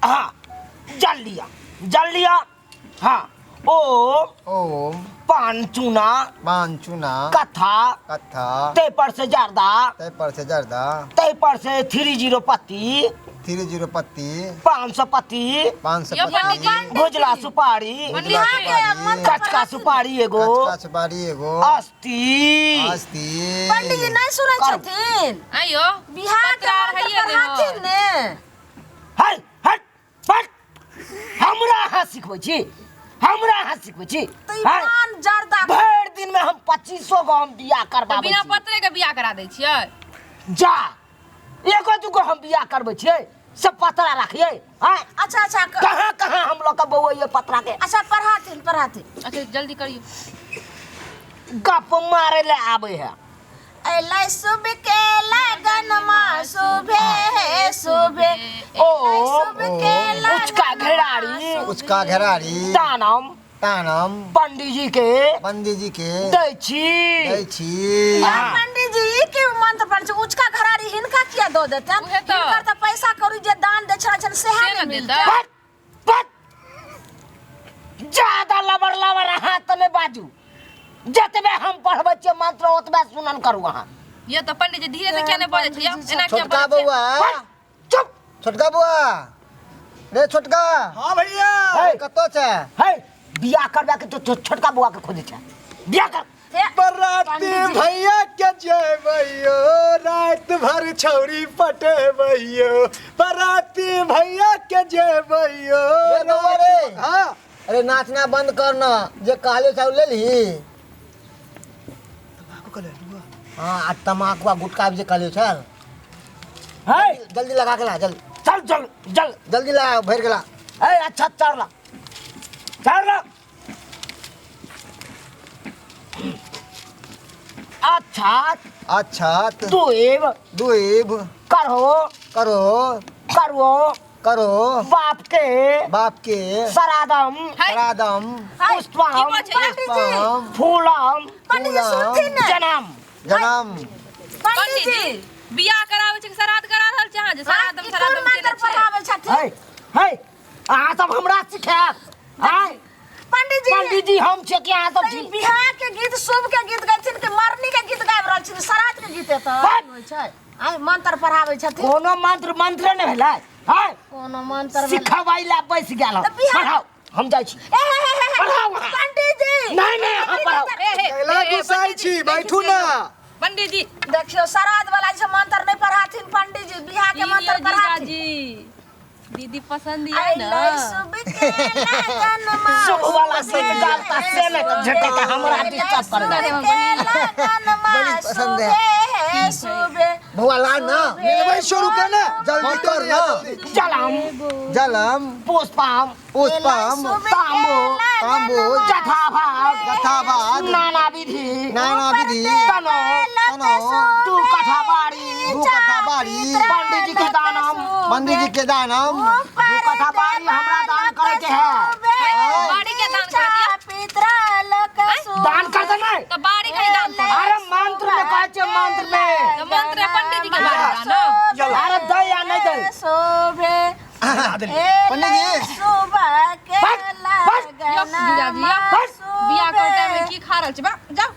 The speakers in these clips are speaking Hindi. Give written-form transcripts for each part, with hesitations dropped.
हाँ जल लिया हाँ ओम पांचुना कथा ते पर से जर्दा ते पर से 30 पत्ती 30 पत्ती 500 पत्ती भुजला सुपारी कचका सुपारी एगो अस्ती पंडित जी नहीं सुनै छथिन आयो बिहार के पढ़ाथिन ने हट हमरा हाथ सिखबै छी ईमान जर्दा भर दिन में हम 2500 गो हम बियाह करबाबै बिना पत्रे के बियाह करा दै छियै जा एगो दूगो हम बियाह करबै छियै सब पतरा रखिए अच्छा कहाँ हम लोग का बउआ ये पतरा के अच्छा पढ़ाथिन अच्छा जल्दी करियो गप मारे ले आवे है एलै सुबह के लगन मा सुबह उचका घेरारी तानम पंडित जी के दै छी पंडित जी के मंत्र पढ़ छै उचका घरारी हिनका किया दो देते हिनकर त पैसा करू जे दान दे छन सेहा नहीं मिलता ज्यादा लबर हाथ में बाजू जतबे हम पढ़बै छियै मंत्र ओतबे सुनन करू अहाँ ये तो पंडित जी धीरे से क्या नहीं बोले छियै एना क्या छोटका बउआ चुप छोटका बउआ रे छोटका हां भैया कतो छै है बियाह करबा के तो छोटका बउआ के खोजे छै बियाह कर बराती भैया के जेबैयो रात भर छौरी पटेबैयो बराती भैया के जेबैयो हां अरे नाचना बंद करना जे कहले छ ले ली हाँ आ तमाकुआ गुटका भी जे कहले छ है जल्दी लगा के ला जल्दी ला भर गेला है अच्छा चढ़ ला अच्छा दुईब करो बाप के सरादम पुष्पम फूलम जन्म पंडित जी बियाह करावे छै श्राद्ध करा रहल छै जे श्राद्ध के मंत्र पढ़ावे छथिन है अहाँ सब हमरा सिखाएब पंडित जी हम छै कि अहाँ सब बियाह के गीत शुभ के गीत गाइथिन के मरनी के गीत गाबि रहल छिन श्राद्ध के गीत त होय छै मंत्र पढ़ावे छथिन कोनो मंत्र ने भेलै है कोनो मंत्र सिखवाई ला बैस गेल पढ़ाओ हम जाइ छी पढ़ाओ पंडित जी नहीं हम पढ़ाओ कैला गुसाई छी बैठू ना पंडित जी देखियो श्राद्ध वाला जे मंत्र नहीं पढ़ाथिन पंडित जी बियाह के मंत्र पढ़ाथिन जी दीदी पसंद है ना शुभ के लगन मा शुभ वाला से गाता से न झटका का हमरा डिस्टर्ब कर दे लगन मा पसंद है सुबह बउआ ला ना भाई शुरू कर ना जल्दी कर ना जलम पुष्पम तांबू जथाभाग नाना विधि तनो दू कथा बाड़ी पंडित जी के दानम दू कथा बाड़ी हमरा दान करे के है बाड़ी के दान कर दिया दान कर देना तो बाड़ी का दान कर अरे मंत्र में कहे छे मंत्र में तो मंत्र पंडित जी के बारे में ना अरे दे या नहीं दे पंडित जी सुबह के लगन बियाह के टाइम में की खा रहल छै बा जाओ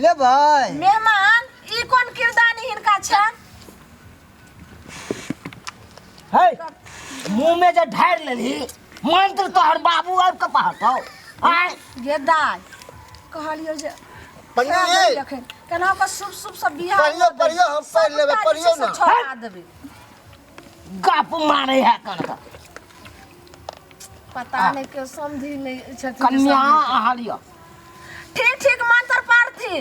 ले भाई मेहमान ई कोन किरदानी हिनका छन है मुंह में जे ढार लेली मंत्र तो हर बाबू आब के पढ़तो गेदाय कहलियो जे पंडित जी केना के शुभ सब बियाह पढ़ियो हम पढ़ लेबे पढ़ियो ना छोड़ा देबे गप मारे है कनका पता नहीं के समझी नहीं छथिन कन्या आहालिया ठीक मंत्र पढ़थि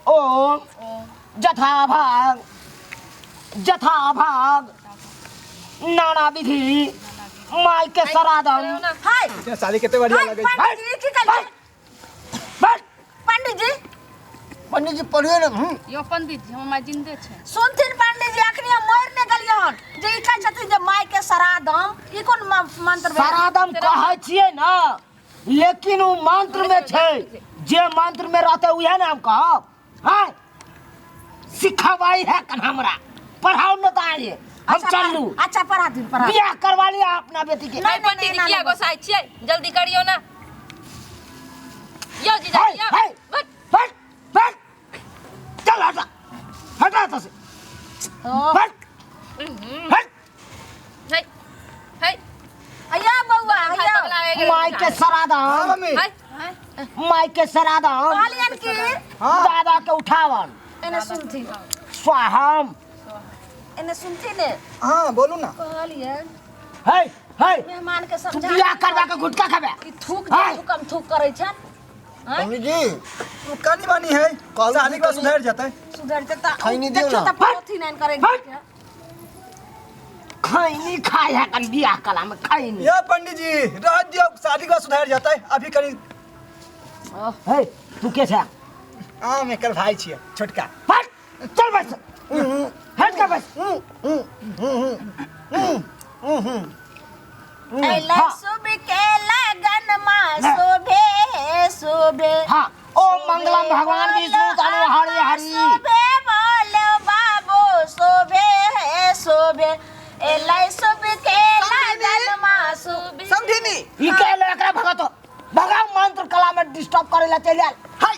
ओम जथाभाग नाना विधि माई के सरादम हाय शादी कितने बढ़िया लगे पंडित जी की कहलिए पंडित जी पढ़ियो ना यो पंडित जी हम माय जिंदे छै सुनथिन पंडित जी अखनी मोर ने गलियो हन जे ई कहै छथिन जे माई के सरादम ई कोन मंत्र भेल सरादम कहै छियै ना लेकिन उ मंत्र में छै जे मंत्र में रहते उहे ना हम कहब हां सिखवाई है कन हमरा पढ़ाओ न त आइए हम चल लू अच्छा पढ़ा दिन पढ़ा बियाह करवा लिया अपना बेटी के नहीं पंडित जी किया गोसाई छियै जल्दी करियो ना यो जीजा हाय यो हाय बैठ बैठ चल हटा हटा तो से बैठ हट है है अया बउआ अया माई के सरादा मम्मी माई के सरादा कालियन की दादा के उठावन एने सुनथी स्वाहम एने सुनथी ने हाँ बोलू ना कालियन है है मेहमान के तू समझा बियाह करवा के गुटका खाबे ई थूक हाय। दे कम थूक करे छन पंडित जी तू कानी बानी है कालू शादी का जी सुधर जाता है सुधर के ता खैनी दियो देखियो ना। त पॉलिथीन नहीं करे हट। खैनी खाए है कल बियाह कला में खैनी या पंडित जी रात दियो शादी का सुधर जाता है अभी करी है तू कैसे हाँ मैं कल भाई छियै छोटका हट चल बस हट कर बस एला हाँ। सुबह के लगन मा शोभे शोभे हाँ ओम मंगलम भगवान विष्णु तनु हरि हरि शोभे बोलो बाबू शोभे है शोभे एला सुबह के लगन मा शोभे समझी नी ई के लेकरा भगतो भगवान मंत्र कला में डिस्टर्ब करेला चल आल हाय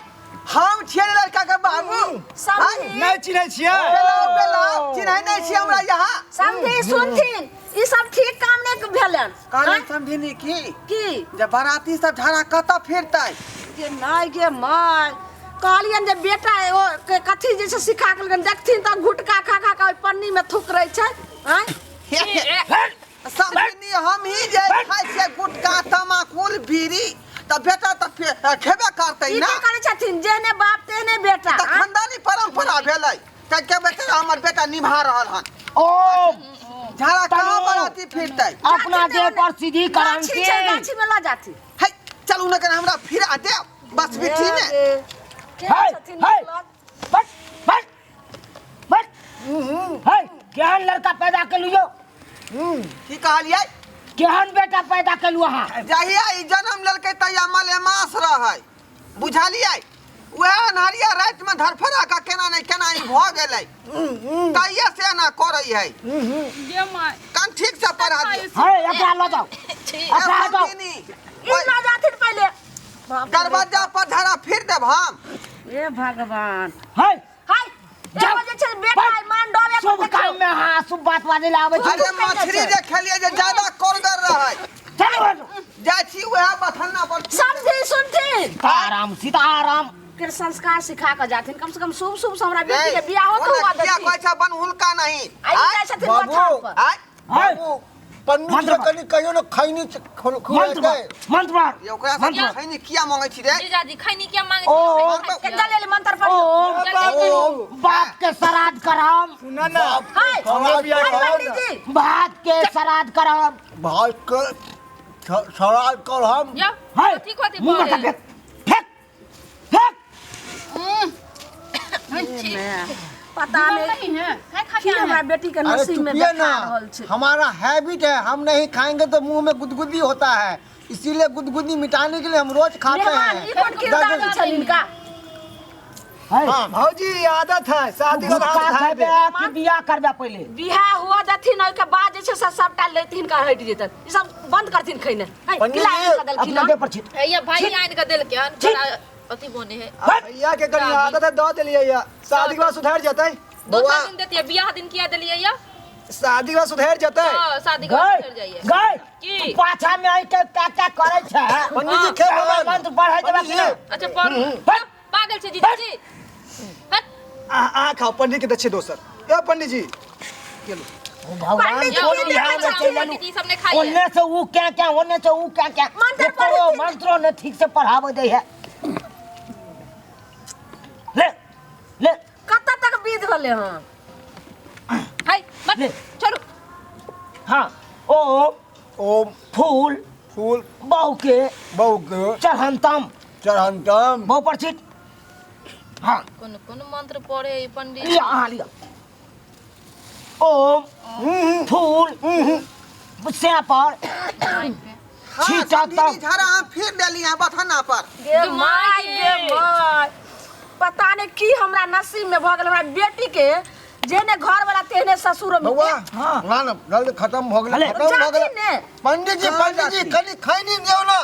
हम छियै लड़का के बाबू समझी नहीं चिन्है छियै बेला चिन्है नहीं छियै हमरा यहाँ समझी सुनथिन ई सब ठीक काम नहीं भेलन काले समझी नी की जब बाराती सब झाड़ा कत फिरतै ये नाय के माय कहलियन जे बेटा ओ के कथी जे से सिखा के लगन देखथिन त गुटका खा खा के ओइ पन्नी में थूक रहे छै हैं समझी नी हम ही जे खाइ छियै गुटखा तमाकुल बीड़ी त बेटा त खेबे करतै ई ना के करे छथिन जेने बाप तेने बेटा त खानदानी परंपरा भेलै के बेटा हमर बेटा निभा रहल हन ओम झाड़ा कहाँ बाराती फिरतै अपना देह पर सीधी करण गाछी के छै गाछी में ल जाती है चलू न कर हमरा फिरा दे बस बिठी ने है है बस बस बस है केहन लड़का पैदा कर लियो की कहलियै केहन बेटा पैदा कर लुआ जहिया ई जन्म लेलकै तहिया मलेमास रहै बुझलियै वएह अन्हरिया रात में धरफड़ा का केना नहीं केना ई भ गेलै तहिया से ना करै है ये माय कान ठीक से पढ़ा दियो है एकरा लो जाओ एकरा हटाओ ई ल जाथिन पहले दरवाजा पर झाड़ा फिर देब हम ए भगवान है हाय जाओ। जे छै बेटा मान डोबे शुभ काम में हाँ शुभ बात बाजे ला आवे अरे मछली जे खेलिए जे ज्यादा कोरगर रहै चलो जाइ छी वएह बथन्ना पर समझी सुनथिन सीताराम सीताराम के संस्कार सिखा के जाथिन कम से कम शुभ शुभ से हमरा बेटी के बियाह हो तो हुआ क्या देखी कहै छै बन हुलका नहीं आई जाय छथिन पठान पर आय है पन्नू से कनी कहियो न खैनी मंत्र मंत्र ये ओकरा से खैनी किया मांगै छी रे जीजा जी खैनी क्या मांगे ओ के जलेली मंत्र पढ़ ओम बाप के श्राद्ध कराम सुना ना हाय हमरा बियाह हाय कराओ पंडित ना। जी बाप के श्राद्ध कराम भाई के सराज कर हम या है कथी कथी मुंह में बोले फेंक फेंक फेंक पता नहीं है खा कि हमरा बेटी के अरे नसीब में चुपिए देखा ना रहल छै हमारा हैबिट है हम नहीं खाएंगे तो मुंह में गुदगुदी होता है इसीलिए गुदगुदी मिटाने के लिए हम रोज खाते मेहमान ई कोन किरदार छै इनका है हाँ भौजी ये आदत है शादी का गुटखा रात खेबे कि बियाह करबे पहले बियाह हुआ देथिन ओइ के बाद जे छै से सबटा लेथिन का हट जेतन ई सब बंद करथिन खैने है पंडित खिला जी, के देलखिन अपना दे पर छिट ये भाई आइन का दिल के ठीक। अति बोने है भैया के कनी आदत है दो दिलिए या शादी का सुधर जाता है दो चार दिन देती है बियाह दिन किया दिलिए या शादी का सुधर जाता है तो शादी का गए कर जाइए गए की? पाछा में आई के क्या करे छै पंडित जी हाँ, खेल मंत्र पढ़े देबे कि नहीं? अच्छा पर पागल छे जीजा जी हट आ खाओ पंडित के दच्छे दोसर या पंडित जी ओ भगवान पंडित जी, को ये बियाह में देखो, चले पंडित जी सबने खाई है ओन्ने से ऊ क्या क्या ओन्ने से ऊ क्या क्या मंत्र एको पढ़े थे। मंत्रों ने ठीक से पढ़ावे दे है ले ले कत तक बीत गेले हां हाय मत ले। चलो हाँ ओम फूल फूल बहु के बहु के चढ़ंतम चढ़ंतम बहु पर छिट हाँ कौन कौन मंत्र पढ़े ये पंडित लिया हाँ लिया ओम फूल से पर दीदी झाड़ा हम फिर देली हैं बथन्ना पर गे माय गे माय पता नहीं की हमरा नसीब में भ गेल हमरा बेटी के जेने घर वाला तेने ससुर में बउआ हाँ। ना ना जल्दी खत्म हो अरे, गेलै खत्म हो जाती गेलै ने पंडित जी कनी खैनी दियो ना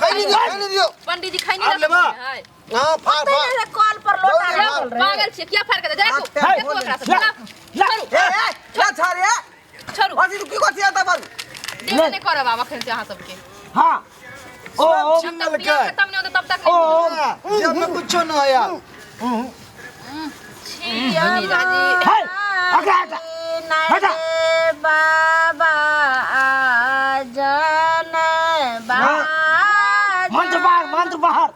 खैनी दियो पंडित जी खाई आप लेबा? नहीं हां फाड़ तेने कॉल पर लोटा जल्दी रखल रहे पागल छे क्या फर्क है जा तू हाथ तू बोल ओकरा से ला, ला। ला छाड़े छोड़ू अजी तू की कोसी आता बाबू देवे नहीं करे बाबा खेल से हां सबके हाँ ओ जब तक बियाह खत्म नहीं होता तब तक ओ नहीं जब मैं कुछ न आया छी रानी राजी है अगला हटा बाबा जन मंत्र बाहर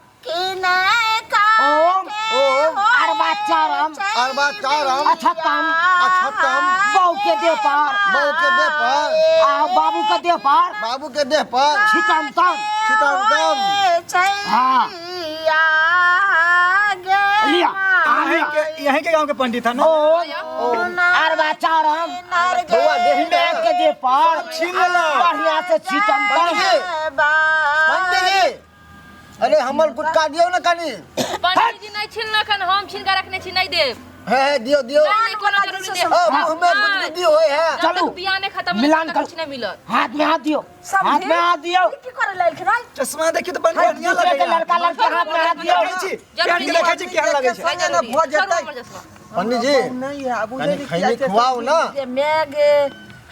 ओम अरबाचारम अछतम बहू के देह पर आ बाबू के देह पर छिटमतम हाँ लिया आ लिया यहीं के गांव के पंडित है ना ओम अरबाचारम बउआ देही बैठ के देह पर छीन लो। बढ़िया से छिटमतम पंडित जी अरे हमर गुटका दियो ना कनी पंडित जी नहीं छीन लखन हम छीन के रखने छी नहीं देव है दियो नहीं कोनो जरूरी दे मुंह में गुदगुदी होय है जब चलू। तक बियाह नहीं खत्म मिलान नहीं कर। कुछ नहीं मिलत हाथ में हाथ दियो हाथ में हाथ दियो की करे लेल खराय चश्मा देखी तो बढ़िया दूसरे के लगे लड़का लड़के हाथ में हाथ दियो जरूरी देखै छी केहन लगे छै संगे ना भो जेतै पंडित जी नहीं आबू कनी खैनी खुआओ ना जे मैगे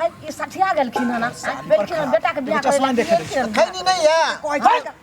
है ई सठिया गेलखिन ना बेटा के बियाह चश्मा करे देखे खैनी नहीं है